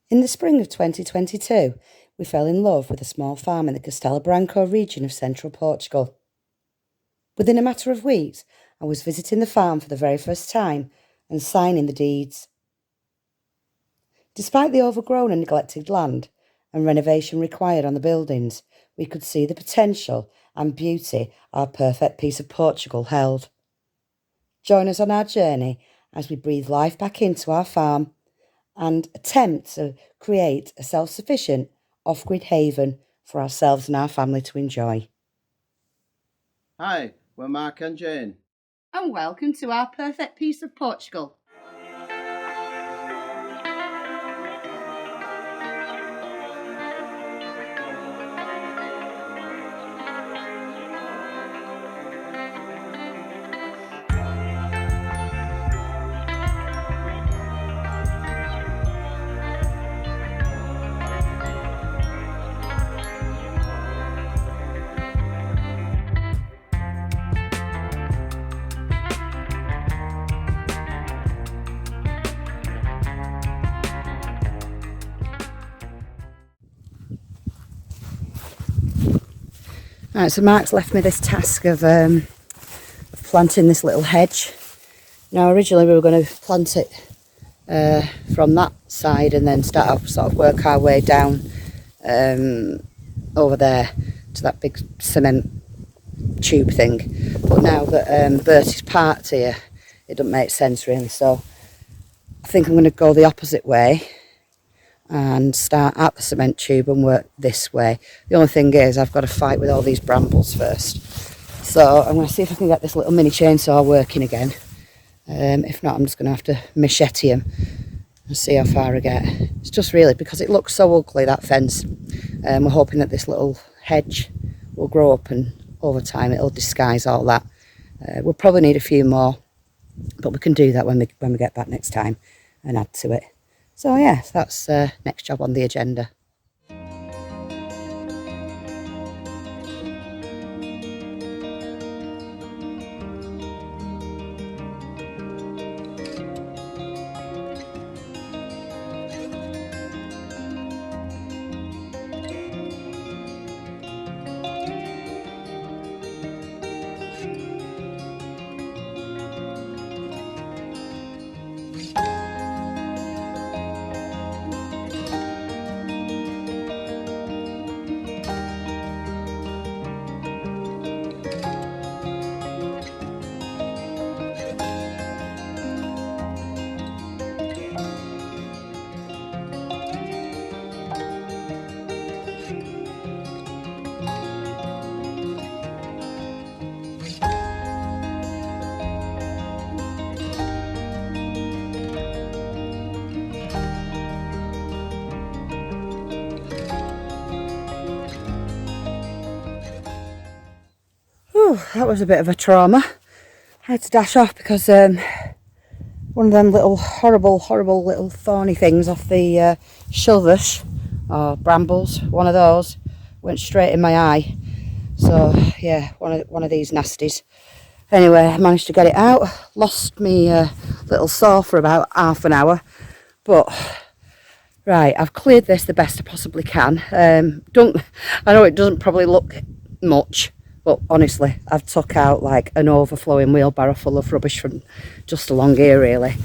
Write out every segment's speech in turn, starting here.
In the spring of 2022, we fell in love with a small farm in the Castelo Branco region of Central Portugal. Within a matter of weeks, I was visiting the farm for the very first time and signing the deeds. Despite the overgrown and neglected land and renovation required on the buildings, we could see the potential and beauty our perfect piece of Portugal held. Join us on our journey as we breathe life back into our farm and attempt to create a self-sufficient, off-grid haven for ourselves and our family to enjoy. Hi, we're Mark and Jane. And welcome to our perfect piece of Portugal. Right, so Mark's left me this task of planting this little hedge. Now originally we were going to plant it from that side and then sort of work our way down over there to that big cement tube thing. But now that Bertie's parked here, it doesn't make sense really, so I think I'm going to go the opposite way and start at the cement tube and work this way. The only thing is I've got to fight with all these brambles first. So I'm going to see if I can get this little mini chainsaw working again. If not, I'm just going to have to machete him and see how far I get. It's just really because it looks so ugly, that fence. We're hoping that this little hedge will grow up and over time it'll disguise all that. We'll probably need a few more, but we can do that when we get back next time and add to it. So yeah, that's next job on the agenda. That was a bit of a trauma. I had to dash off because one of them little horrible little thorny things off the shellfish or brambles, one of those went straight in my eye. So yeah, one of these nasties. Anyway, I managed to get it out. Lost me little saw for about half an hour, but right, I've cleared this the best I possibly can. I know it doesn't probably look much, but honestly, I've took out like an overflowing wheelbarrow full of rubbish from just along here really.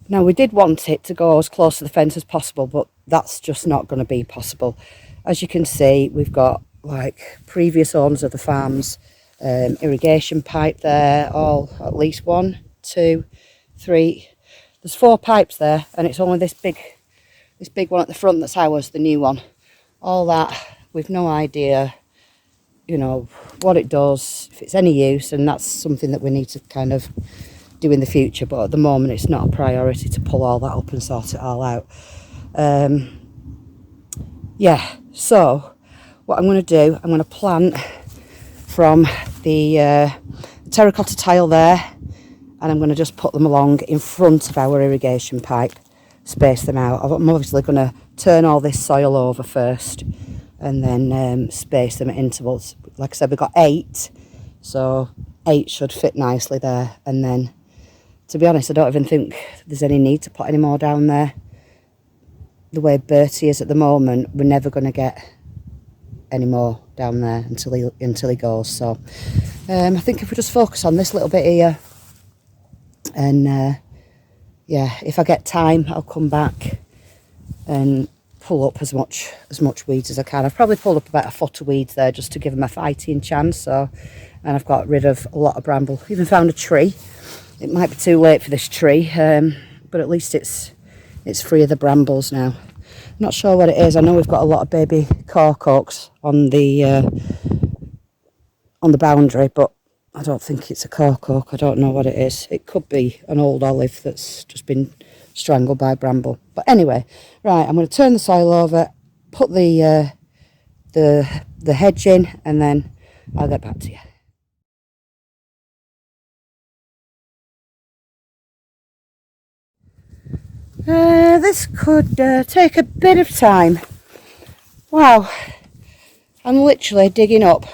Now we did want it to go as close to the fence as possible, but that's just not going to be possible. As you can see, we've got like previous owners of the farm's irrigation pipe there, all at least 1, 2, 3. There's 4 pipes there, and it's only this big one at the front that's ours, the new one. All that, we've no idea, you know, what it does, if it's any use, and that's something that we need to kind of do in the future, but at the moment it's not a priority to pull all that up and sort it all out. Yeah, so what I'm going to do, I'm going to plant from the terracotta tile there, and I'm going to just put them along in front of our irrigation pipe, space them out. I'm obviously going to turn all this soil over first and then space them at intervals. Like I said, we've got 8, so 8 should fit nicely there, and then to be honest, I don't even think there's any need to put any more down there. The way Bertie is at the moment, we're never going to get any more down there until he goes. So I think if we just focus on this little bit here, and yeah, if I get time, I'll come back and pull up as much weeds as I can. I've probably pulled up about a foot of weeds there just to give them a fighting chance. So, and I've got rid of a lot of bramble. Even found a tree. It might be too late for this tree, but at least it's free of the brambles now. I'm not sure what it is. I know we've got a lot of baby cork oaks on the boundary, but I don't think it's a cork oak. I don't know what it is. It could be an old olive that's just been strangled by bramble. But anyway, right, I'm going to turn the soil over, put the hedge in, and then I'll get back to you. This could take a bit of time. Wow, I'm literally digging up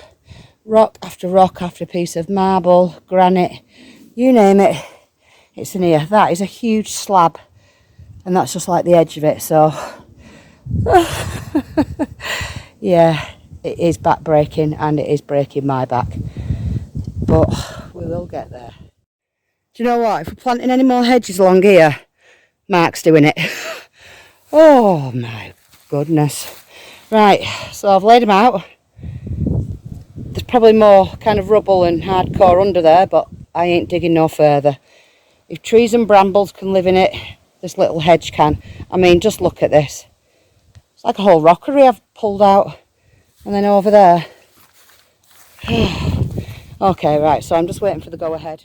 rock after piece of marble, granite, you name it, it's in here. That is a huge slab, and that's just like the edge of it. So yeah, it is back breaking, and it is breaking my back, but we will get there. Do you know what, if we're planting any more hedges along here, Mark's doing it. Oh my goodness. Right, so I've laid them out. There's probably more kind of rubble and hardcore under there, but I ain't digging no further. If trees and brambles can live in it, this little hedge can. I mean, just look at this. It's like a whole rockery I've pulled out. And then over there. Okay, right, so I'm just waiting for the go ahead.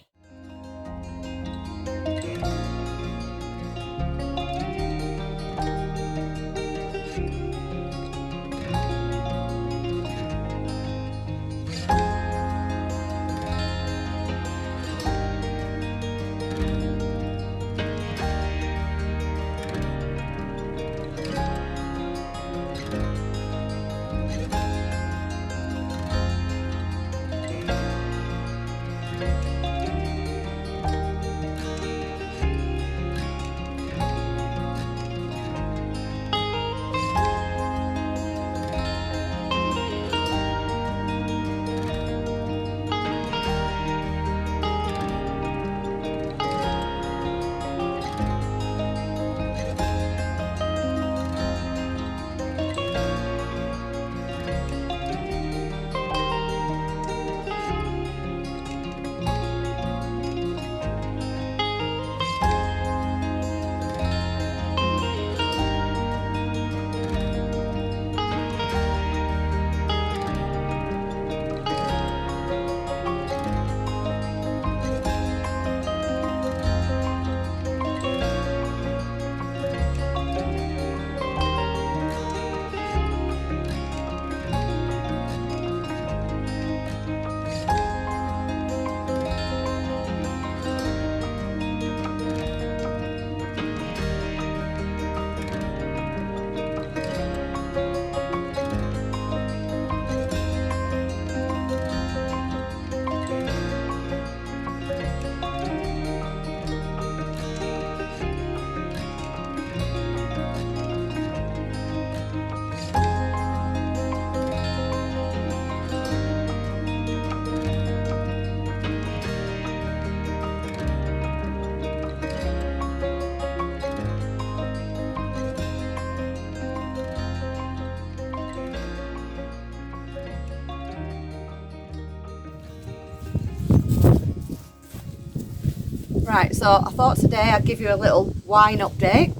Right, so I thought today I'd give you a little wine update.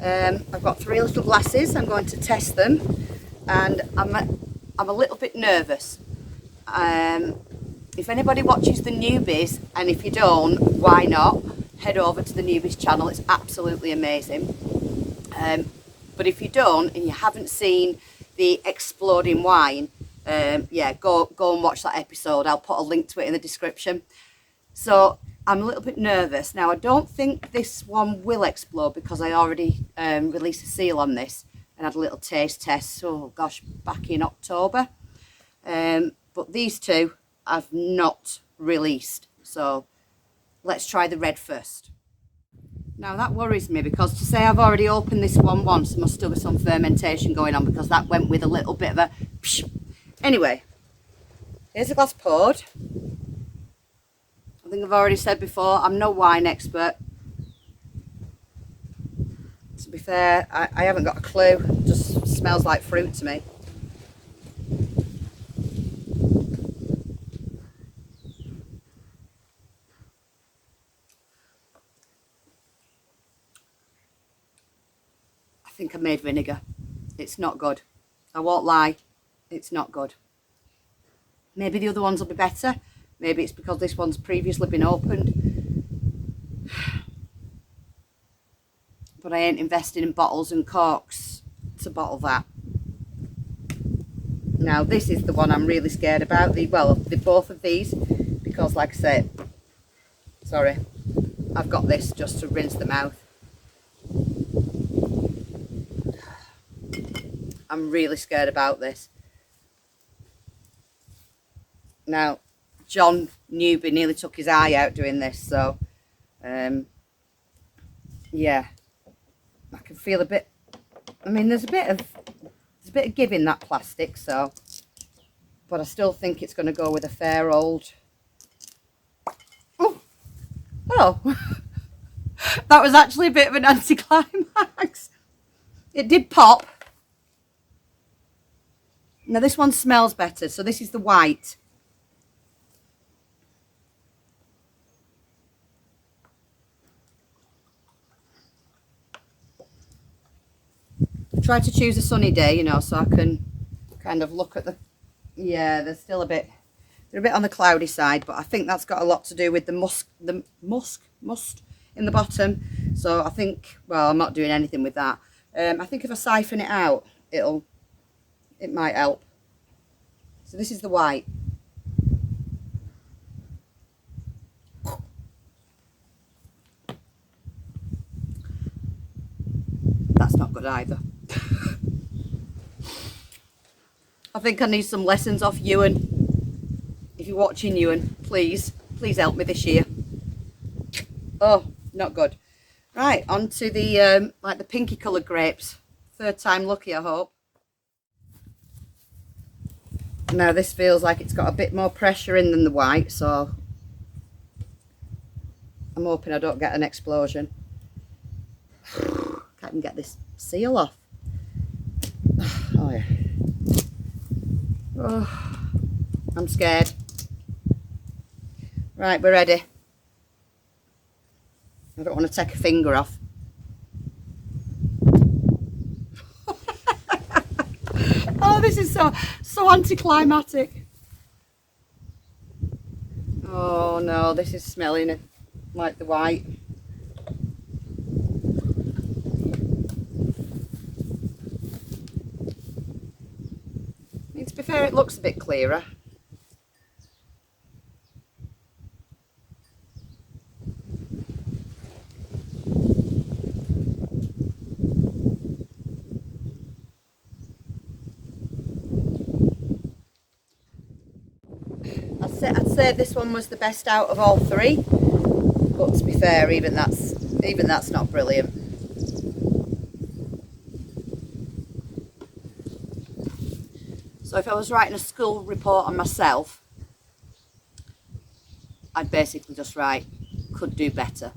I've got 3 little glasses. I'm going to test them, and I'm a little bit nervous. If anybody watches the newbies, and if you don't, why not? Head over to the newbies channel. It's absolutely amazing. But if you don't and you haven't seen the exploding wine, yeah, go and watch that episode. I'll put a link to it in the description. So I'm a little bit nervous. Now, I don't think this one will explode because I already released a seal on this and had a little taste test, oh gosh, back in October. But these two I've not released. So let's try the red first. Now that worries me, because to say I've already opened this one once, there must still be some fermentation going on, because that went with a little bit of a psh. Anyway, here's a glass poured. I think I've already said before, I'm no wine expert. To be fair, I haven't got a clue. It just smells like fruit to me. I think I made vinegar. It's not good. I won't lie, it's not good. Maybe the other ones will be better. Maybe it's because this one's previously been opened. But I ain't investing in bottles and corks to bottle that. Now this is the one I'm really scared about. Both of these, because like I said, sorry, I've got this just to rinse the mouth. I'm really scared about this. Now, John Newby nearly took his eye out doing this, so yeah, I can feel a bit. I mean, there's a bit of give in that plastic, so, but I still think it's going to go with a fair old. Oh, hello. That was actually a bit of an anticlimax. It did pop. Now this one smells better, so this is the white. Try to choose a sunny day, you know, so I can kind of look at the, yeah, they're still a bit, they're a bit on the cloudy side, but I think that's got a lot to do with the must in the bottom. So I think, well, I'm not doing anything with that. I think if I siphon it out, it might help. So this is the white. That's not good either. I think I need some lessons off Ewan. If you're watching, Ewan, please help me this year. Oh, not good. Right, on to the like the pinky coloured grapes. Third time lucky, I hope. Now this feels like it's got a bit more pressure in than the white, so I'm hoping I don't get an explosion. Can't even get this seal off. Oh yeah. Oh, I'm scared. Right, we're ready. I don't want to take a finger off. Oh, this is so anticlimactic. Oh no, this is smelling like the white. I mean, to be fair, it looks a bit clearer. I'd say this one was the best out of all three, but to be fair, even that's not brilliant. So if I was writing a school report on myself, I'd basically just write, could do better.